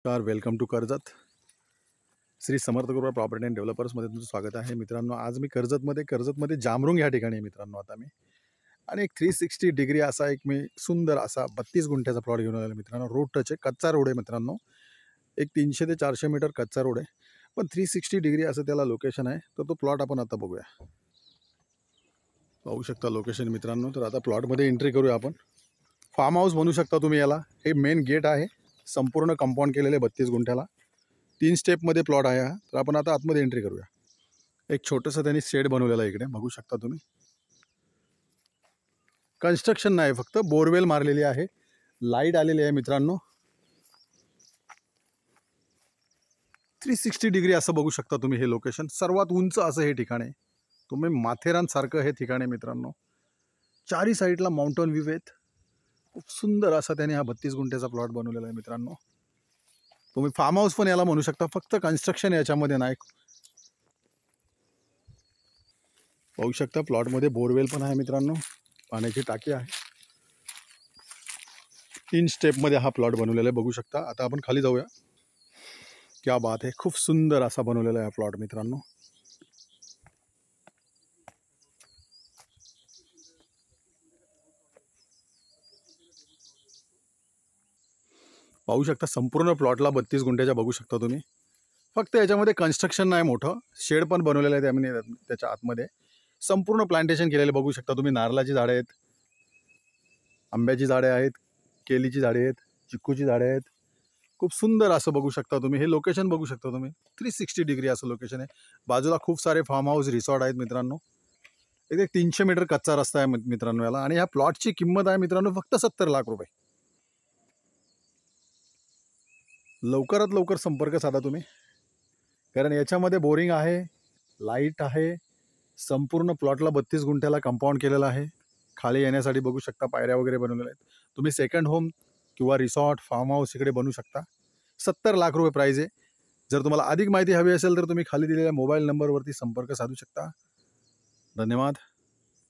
नमस्कार, welcome to Karjat. Shri Samarth कृपा property and डेव्हलपर्समध्ये तुमचं स्वागत आहे मित्रांनो. आज मी कर्जतमध्ये जामरुंग ह्या ठिकाणी आहे मित्रांनो. आता मी आणि एक 360 डिग्री असा एक मी सुंदर असा 32 गुंठ्याचा प्लॉट घेऊन आलेला मित्रांनो. रोड टच आहे, कच्चा रोड आहे मित्रांनो. एक 300 ते 400 मीटर कच्चा रोड आहे, पण 360 डिग्री असं त्याला लोकेशन आहे. तर तो प्लॉट आपण आता बघूया. पाहू शकता लोकेशन मित्रांनो. तर आता प्लॉटमध्ये एंट्री करूया आपण. फार्म हाऊस म्हणू शकता तुम्ही याला. हे मेन गेट आहे, संपूर्ण कंपाऊंड केलेले 32 गुंठ्याला. 3 स्टेपमध्ये प्लॉट आहे हा. तर आपण आता आतमध्ये एंट्री करूया. एक छोटंसं त्यांनी शेड बनवलेलं आहे इकडे, बघू शकता तुम्ही. कन्स्ट्रक्शन नाही, फक्त बोरवेल मारलेली आहे, लाईट आलेली आहे मित्रांनो. 360 डिग्री असं बघू शकता तुम्ही. हे लोकेशन सर्वात उंच असं हे ठिकाण आहे. तुम्ही माथेरानसारखं हे ठिकाण आहे मित्रांनो. चारी साईडला माउंटन व्ह्यू आहेत. खूप सुंदर असा त्याने हा 32 गुंठ्याचा प्लॉट बनवलेला आहे मित्रांनो. तुम्ही फार्म हाऊस पण याला म्हणू शकता, फक्त कन्स्ट्रक्शन याच्यामध्ये नाही. पाहू शकता प्लॉटमध्ये बोरवेल पण आहे मित्रांनो, पाण्याची टाकी आहे. 3 स्टेपमध्ये हा प्लॉट बनवलेला आहे, बघू शकता. आता आपण खाली जाऊया. क्या बात आहे, खूप सुंदर असा बनवलेला आहे हा प्लॉट मित्रांनो. पाहू शकता संपूर्ण प्लॉटला 32 गुंठ्याच्या बघू शकता तुम्ही. फक्त याच्यामध्ये कन्स्ट्रक्शन नाही, मोठं शेड पण बनवलेलं आहे त्यामध्ये. त्याच्या आतमध्ये संपूर्ण प्लांटेशन केलेलं बघू शकता तुम्ही. नारळाची झाडे आहेत, आंब्याची झाडे आहेत, केलीची झाडे आहेत, चिक्कूची झाडे आहेत. खूप सुंदर असं बघू शकता तुम्ही. हे लोकेशन बघू शकता तुम्ही. 360 डिग्री असं लोकेशन आहे. बाजूला खूप सारे फार्म हाऊस रिसॉर्ट आहेत मित्रांनो. एक 300 मीटर कच्चा रस्ता आहे मित्रांनो याला. आणि ह्या प्लॉटची किंमत आहे मित्रांनो फक्त 70 लाख रुपये. लवकरात लवकर संपर्क साधा तुम्ही, कारण याच्यामध्ये बोरिंग आहे, लाईट आहे. संपूर्ण प्लॉटला 32 गुंठ्याला कंपाऊंड केलेलं आहे. खाली येण्यासाठी बघू शकता पायऱ्या वगैरे बनवलेल्या आहेत. तुम्ही सेकंड होम किंवा रिसॉर्ट फार्म हाऊस इकडे बनवू शकता. 70 लाख रुपये प्राईज आहे. जर तुम्हाला अधिक माहिती हवी असेल तर तुम्ही खाली दिलेल्या मोबाईल नंबरवरती संपर्क साधू शकता. धन्यवाद.